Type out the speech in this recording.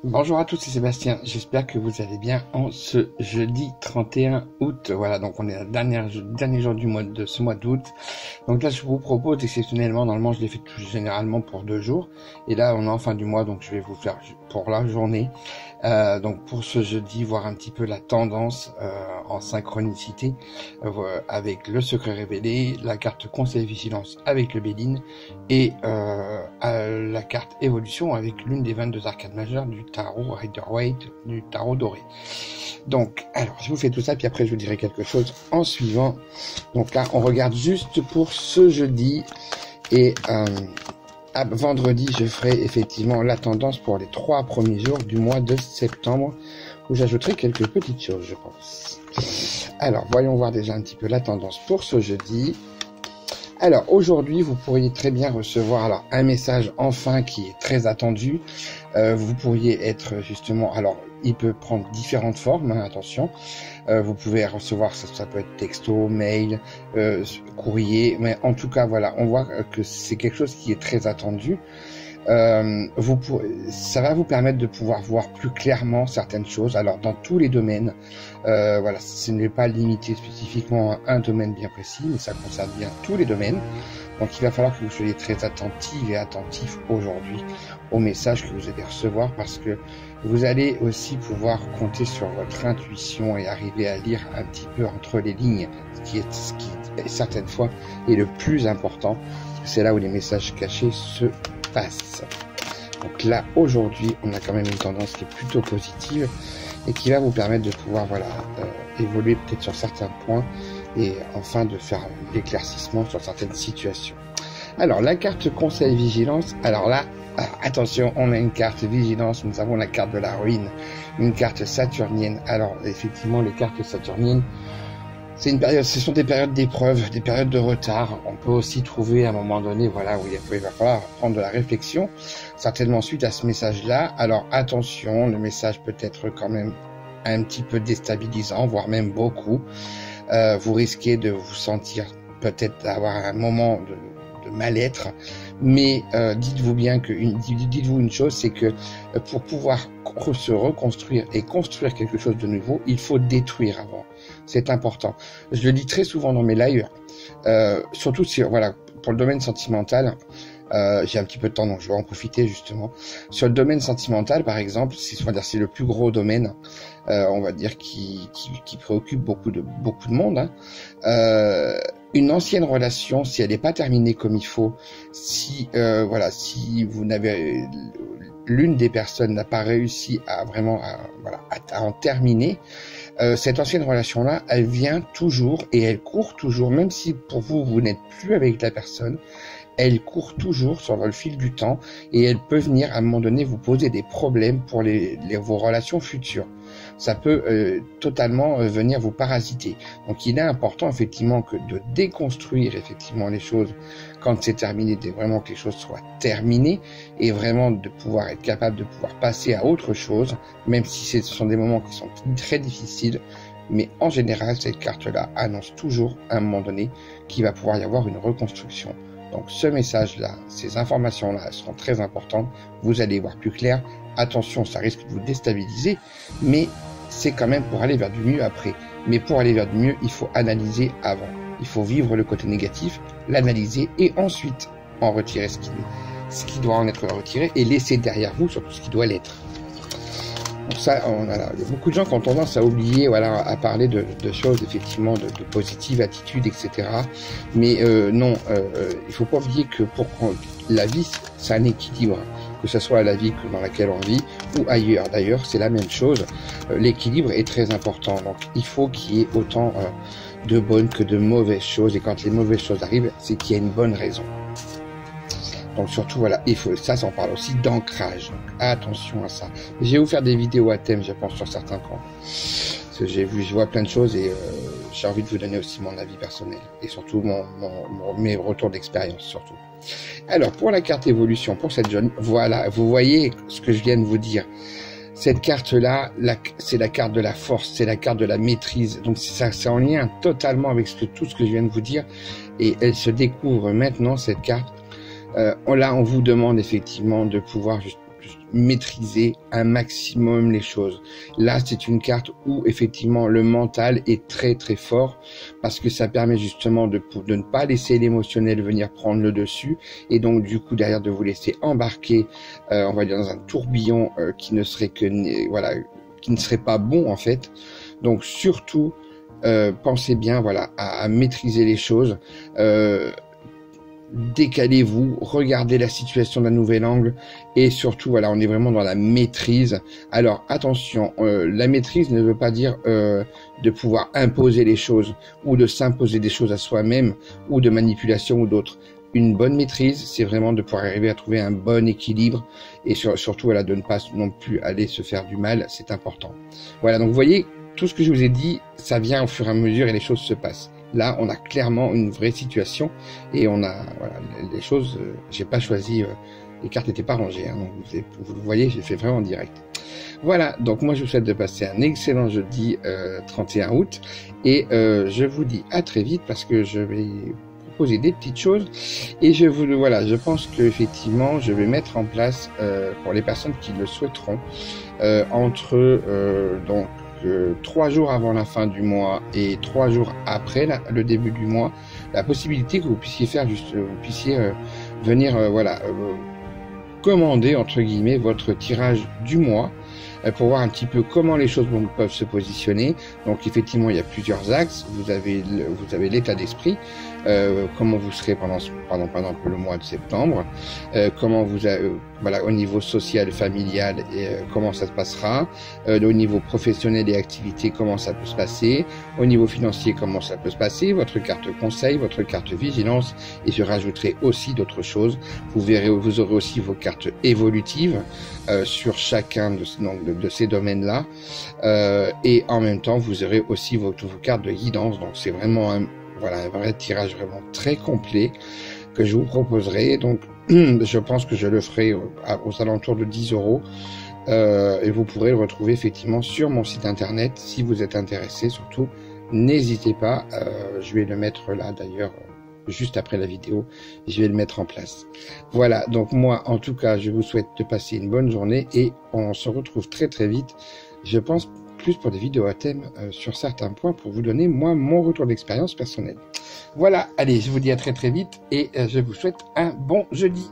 Bonjour à tous, c'est Sébastien, j'espère que vous allez bien en ce jeudi 31 août. Voilà, donc on est le dernier jour de ce mois d'août. Donc là, je vous propose exceptionnellement, normalement je l'ai fait tout généralement pour 2 jours. Et là, on est en fin du mois, donc je vais vous faire pour la journée. Donc pour ce jeudi, voir un petit peu la tendance en synchronicité avec le secret révélé, la carte conseil vigilance avec le Béline et la carte évolution avec l'une des 22 arcades majeures du tarot Rider-Waite, du tarot doré. Donc, alors, je vous fais tout ça, puis après je vous dirai quelque chose en suivant. Donc là, on regarde juste pour ce jeudi, et vendredi, je ferai effectivement la tendance pour les 3 premiers jours du mois de septembre, où j'ajouterai quelques petites choses, je pense. Alors, voyons voir déjà un petit peu la tendance pour ce jeudi. Alors aujourd'hui, vous pourriez très bien recevoir un message enfin qui est très attendu. Vous pourriez être justement, alors il peut prendre différentes formes, hein, attention. Vous pouvez recevoir, ça peut être texto, mail, courrier, mais en tout cas voilà, on voit que c'est quelque chose qui est très attendu. Ça va vous permettre de pouvoir voir plus clairement certaines choses, alors dans tous les domaines. Voilà, ce n'est pas limité spécifiquement à un domaine bien précis, mais ça concerne bien tous les domaines. Donc il va falloir que vous soyez très attentifs et attentifs aujourd'hui aux messages que vous allez recevoir, parce que vous allez aussi pouvoir compter sur votre intuition et arriver à lire un petit peu entre les lignes, ce qui certaines fois est le plus important. C'est là où les messages cachés se passent. Donc là, aujourd'hui, on a quand même une tendance qui est plutôt positive et qui va vous permettre de pouvoir évoluer peut-être sur certains points et enfin de faire l'éclaircissement sur certaines situations. Alors, la carte conseil vigilance, alors là, attention, on a une carte vigilance, nous avons la carte de la ruine, une carte saturnienne. Alors, effectivement, les cartes saturniennes, c'est une période, ce sont des périodes d'épreuve, des périodes de retard. On peut aussi trouver à un moment donné, voilà, où il va falloir prendre de la réflexion, certainement suite à ce message-là. Alors attention, le message peut être quand même un petit peu déstabilisant, voire même beaucoup. Vous risquez de vous sentir peut-être avoir un moment de mal-être, mais dites-vous bien dites-vous une chose, c'est que pour pouvoir se reconstruire et construire quelque chose de nouveau, il faut détruire avant. C'est important. Je le dis très souvent dans mes lives, surtout pour le domaine sentimental. J'ai un petit peu de temps, donc je vais en profiter justement. Sur le domaine sentimental, par exemple, c'est le plus gros domaine, on va dire qui préoccupe beaucoup de monde. Hein. Une ancienne relation, si elle n'est pas terminée comme il faut, si l'une des personnes n'a pas réussi à en terminer, cette ancienne relation-là, elle vient toujours et elle court toujours, même si pour vous n'êtes plus avec la personne, elle court toujours sur le fil du temps et elle peut venir à un moment donné vous poser des problèmes pour vos relations futures. Ça peut totalement venir vous parasiter. Donc il est important effectivement de déconstruire effectivement les choses quand c'est terminé, vraiment que les choses soient terminées et vraiment de pouvoir être capable de pouvoir passer à autre chose, même si ce sont des moments qui sont très difficiles. Mais en général, cette carte-là annonce toujours à un moment donné qu'il va pouvoir y avoir une reconstruction. Donc ce message-là, ces informations-là, elles seront très importantes. Vous allez voir plus clair. Attention, ça risque de vous déstabiliser, mais c'est quand même pour aller vers du mieux après. Mais pour aller vers du mieux, il faut analyser avant. Il faut vivre le côté négatif, l'analyser et ensuite en retirer ce qui doit en être retiré et laisser derrière vous surtout ce qui doit l'être. Donc ça, il y a beaucoup de gens qui ont tendance à oublier, à parler de choses effectivement de positive attitude, etc. Mais non, il faut pas oublier que la vie, c'est un équilibre, que ce soit la vie dans laquelle on vit ou ailleurs. D'ailleurs, c'est la même chose. L'équilibre est très important. Donc, il faut qu'il y ait autant de bonnes que de mauvaises choses. Et quand les mauvaises choses arrivent, c'est qu'il y a une bonne raison. Donc surtout, ça on parle aussi d'ancrage. Donc attention à ça. Je vais vous faire des vidéos à thème, je pense, sur certains points. Parce que je vois plein de choses et j'ai envie de vous donner aussi mon avis personnel. Et surtout mes retours d'expérience, surtout. Alors, pour la carte évolution, pour cette jeune, voilà, vous voyez ce que je viens de vous dire. Cette carte-là, c'est la carte de la force, c'est la carte de la maîtrise. Donc c'est en lien totalement avec tout ce que je viens de vous dire. Et elle se découvre maintenant, cette carte. Là, on vous demande effectivement de pouvoir plus maîtriser un maximum les choses. Là, c'est une carte où effectivement le mental est très très fort parce que ça permet justement de ne pas laisser l'émotionnel venir prendre le dessus et donc du coup derrière de vous laisser embarquer, on va dire dans un tourbillon qui ne serait que voilà, qui ne serait pas bon en fait. Donc surtout pensez bien voilà à maîtriser les choses. Décalez-vous, regardez la situation d'un nouvel angle et surtout voilà, on est vraiment dans la maîtrise. Alors attention, la maîtrise ne veut pas dire de pouvoir imposer les choses ou de s'imposer des choses à soi-même ou de manipulation ou d'autres. Une bonne maîtrise, c'est vraiment de pouvoir arriver à trouver un bon équilibre et surtout voilà, de ne pas non plus aller se faire du mal, c'est important. Voilà, donc vous voyez, tout ce que je vous ai dit, ça vient au fur et à mesure et les choses se passent. Là, on a clairement une vraie situation et on a voilà, les choses. J'ai pas choisi, les cartes n'étaient pas rangées. Hein, donc vous le voyez, j'ai fait vraiment en direct. Voilà. Donc moi, je vous souhaite de passer un excellent jeudi 31 août et je vous dis à très vite parce que je vais proposer des petites choses et je pense que effectivement, je vais mettre en place pour les personnes qui le souhaiteront entre donc 3 jours avant la fin du mois et 3 jours après le début du mois, la possibilité que vous puissiez faire venir commander entre guillemets votre tirage du mois pour voir un petit peu comment les choses peuvent se positionner. Donc effectivement, il y a plusieurs axes. Vous avez l'état d'esprit, comment vous serez pendant par exemple le mois de septembre, comment voilà, au niveau social, familial, et comment ça se passera, au niveau professionnel et activité, comment ça peut se passer, au niveau financier, comment ça peut se passer, votre carte conseil, votre carte vigilance, et je rajouterai aussi d'autres choses. Vous aurez aussi vos cartes évolutives sur chacun de ces domaines-là, et en même temps, vous aurez aussi vos cartes de guidance. Donc c'est vraiment un vrai tirage vraiment très complet que je vous proposerai. Donc je pense que je le ferai aux alentours de 10 €. Et vous pourrez le retrouver effectivement sur mon site internet si vous êtes intéressé. Surtout, n'hésitez pas, je vais le mettre là d'ailleurs juste après la vidéo, je vais le mettre en place. Voilà, donc moi en tout cas je vous souhaite de passer une bonne journée et on se retrouve très très vite, je pense plus pour des vidéos à thème sur certains points pour vous donner moi mon retour d'expérience personnelle. Voilà, allez, je vous dis à très très vite et je vous souhaite un bon jeudi.